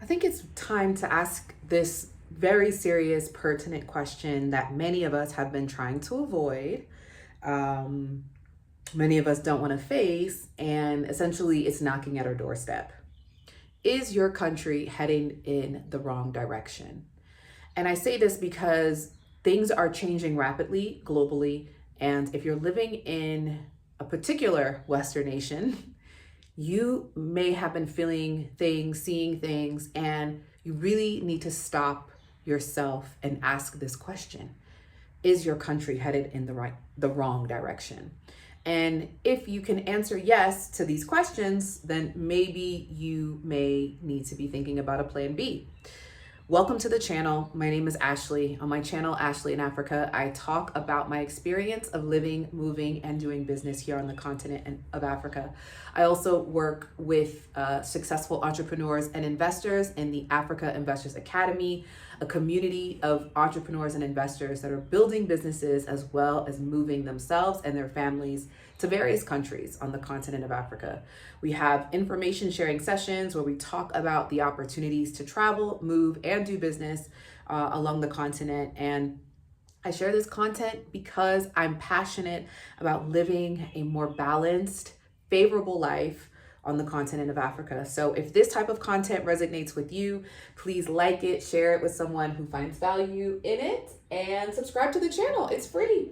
I think it's time to ask this very serious, pertinent question that many of us have been trying to avoid. Um, Many of us don't want to face, and essentially it's knocking at our doorstep. Is your country heading in the wrong direction? And I say this because things are changing rapidly globally. And if you're living in a particular Western nation, you may have been feeling things, seeing things, and you really need to stop yourself and ask this question. Is your country headed in the wrong direction? And if you can answer yes to these questions, then maybe you may need to be thinking about a plan B. Welcome to the channel. My name is Ashley. On my channel, Ashley in Africa, I talk about my experience of living, moving, and doing business here on the continent of Africa. I also work with successful entrepreneurs and investors in the Africa Investors Academy, a community of entrepreneurs and investors that are building businesses as well as moving themselves and their families to various countries on the continent of Africa. We have information sharing sessions where we talk about the opportunities to travel, move, and do business along the continent. And I share this content because I'm passionate about living a more balanced, favorable life on the continent of Africa. So if this type of content resonates with you, please like it, share it with someone who finds value in it, and subscribe to the channel. It's free.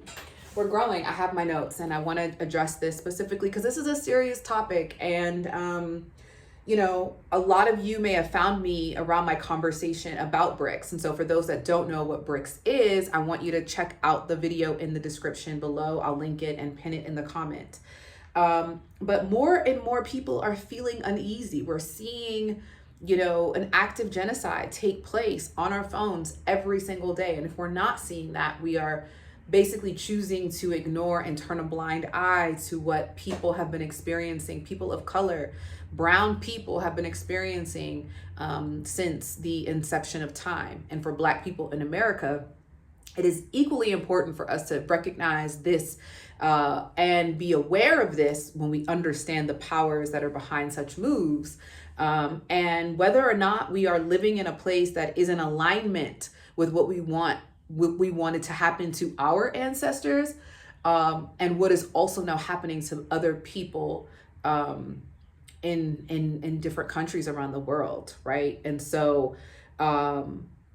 We're growing. I have my notes and I want to address this specifically because this is a serious topic. And, a lot of you may have found me around my conversation about BRICS. And so for those that don't know what BRICS is, I want you to check out the video in the description below. I'll link it and pin it in the comment. But more and more people are feeling uneasy. We're seeing, an active genocide take place on our phones every single day. And if we're not seeing that, we are basically choosing to ignore and turn a blind eye to what people have been experiencing. People of color, brown people have been experiencing since the inception of time. And for Black people in America, it is equally important for us to recognize this and be aware of this when we understand the powers that are behind such moves. And whether or not we are living in a place that is in alignment with what we wanted to happen to our ancestors, and what is also now happening to other people in different countries around the world, right? And so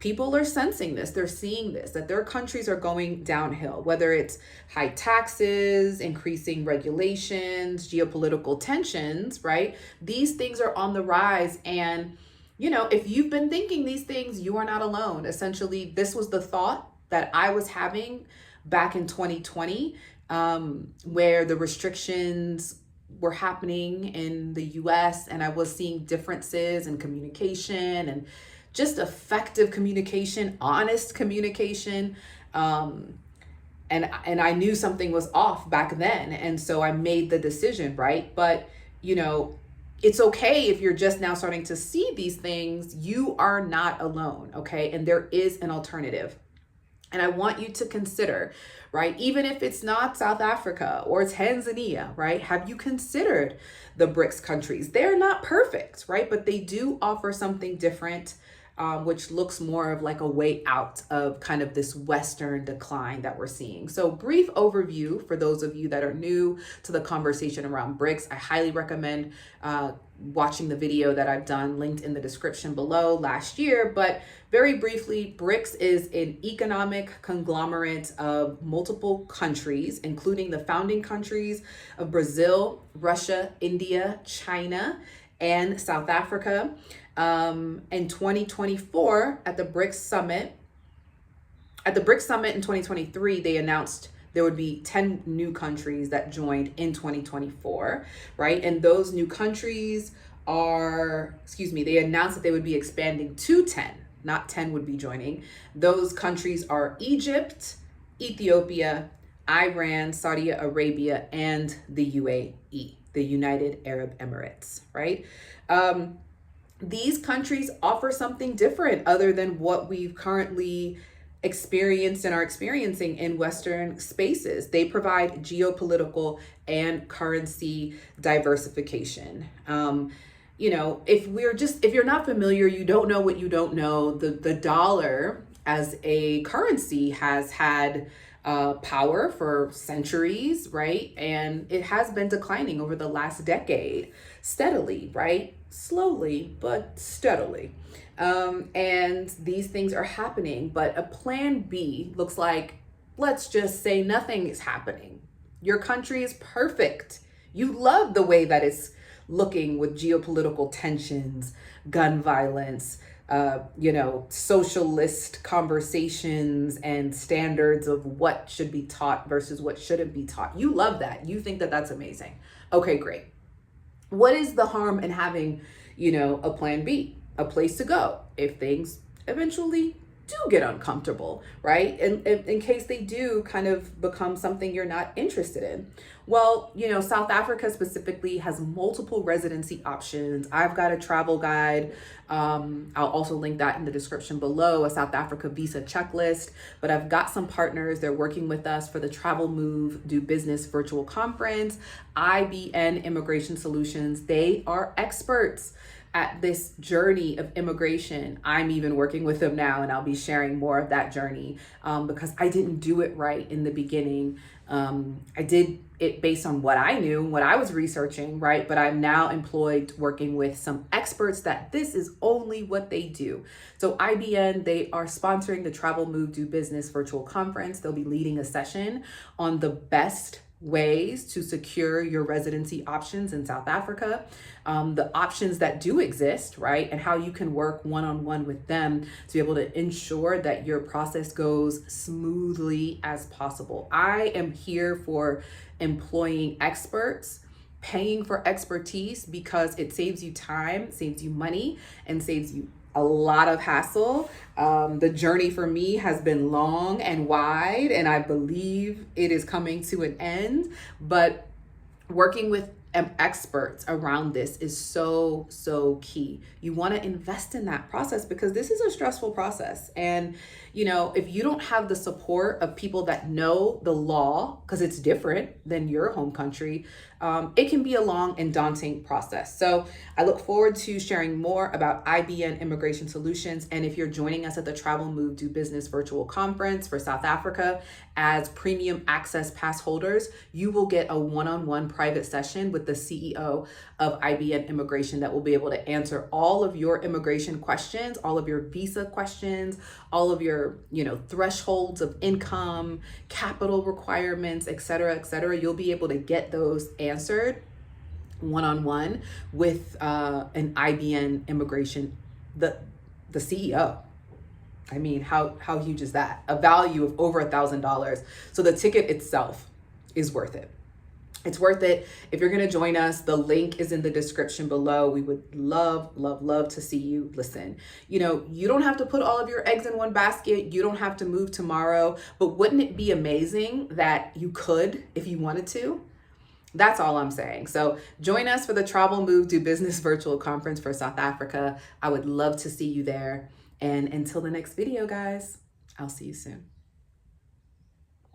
people are sensing this, they're seeing this, that their countries are going downhill, whether it's high taxes, increasing regulations, geopolitical tensions, right? These things are on the rise. And if you've been thinking these things, you are not alone. Essentially, this was the thought that I was having back in 2020, where the restrictions were happening in the US, and I was seeing differences in communication and just effective communication, honest communication. And I knew something was off back then. And so I made the decision, right? But, it's okay if you're just now starting to see these things. You are not alone, okay? And there is an alternative. And I want you to consider, right? Even if it's not South Africa or Tanzania, right? Have you considered the BRICS countries? They're not perfect, right? But they do offer something different, which looks more of like a way out of kind of this Western decline that we're seeing. So brief overview for those of you that are new to the conversation around BRICS. I highly recommend watching the video that I've done linked in the description below last year. But very briefly, BRICS is an economic conglomerate of multiple countries, including the founding countries of Brazil, Russia, India, China, and South Africa. In 2024 at the BRICS Summit in 2023, they announced there would be 10 new countries that joined in 2024, right? And those new countries they announced that they would be expanding to 10, not 10 would be joining. Those countries are Egypt, Ethiopia, Iran, Saudi Arabia, and the UAE, the United Arab Emirates, right? These countries offer something different other than what we've currently experienced and are experiencing in Western spaces. They provide geopolitical and currency diversification. if you're not familiar, you don't know what you don't know, the dollar as a currency has had power for centuries, right? And it has been declining over the last decade steadily, right? Slowly, but steadily. And these things are happening, but a plan B looks like, let's just say nothing is happening. Your country is perfect. You love the way that it's looking with geopolitical tensions, gun violence, socialist conversations and standards of what should be taught versus what shouldn't be taught. You love that. You think that that's amazing. Okay, great. What is the harm in having, a plan B, a place to go if things eventually do get uncomfortable, right? And in case they do kind of become something you're not interested in. Well, South Africa specifically has multiple residency options. I've got a travel guide. I'll also link that in the description below, a South Africa visa checklist. But I've got some partners. They're working with us for the Travel Move Do Business virtual conference, IBN Immigration Solutions. They are experts at this journey of immigration. I'm even working with them now, and I'll be sharing more of that journey because I didn't do it right in the beginning. I did it based on what I knew, what I was researching, right? But I'm now employed working with some experts that this is only what they do. So IBN, they are sponsoring the Travel Move Do Business virtual conference. They'll be leading a session on the best ways to secure your residency options in South Africa, the options that do exist, right? And how you can work one-on-one with them to be able to ensure that your process goes smoothly as possible. I am here for employing experts, paying for expertise because it saves you time, saves you money, and saves you a lot of hassle. The journey for me has been long and wide, and I believe it is coming to an end. But working with experts around this is so, so key. You want to invest in that process because this is a stressful process. And, if you don't have the support of people that know the law, because it's different than your home country, it can be a long and daunting process. So I look forward to sharing more about IBN Immigration Solutions. And if you're joining us at the Travel Move Do Business virtual conference for South Africa as premium access pass holders, you will get a one-on-one private session with the CEO of IBN Immigration that will be able to answer all of your immigration questions, all of your visa questions, all of your, thresholds of income, capital requirements, et cetera, et cetera. You'll be able to get those answered one-on-one with an IBN Immigration, the CEO. I mean, how huge is that? A value of over $1,000. So the ticket itself is worth it. It's worth it. If you're going to join us, the link is in the description below. We would love, love, love to see you. Listen, you don't have to put all of your eggs in one basket. You don't have to move tomorrow, but wouldn't it be amazing that you could if you wanted to? That's all I'm saying. So join us for the Travel Move Do Business virtual conference for South Africa. I would love to see you there. And until the next video, guys, I'll see you soon.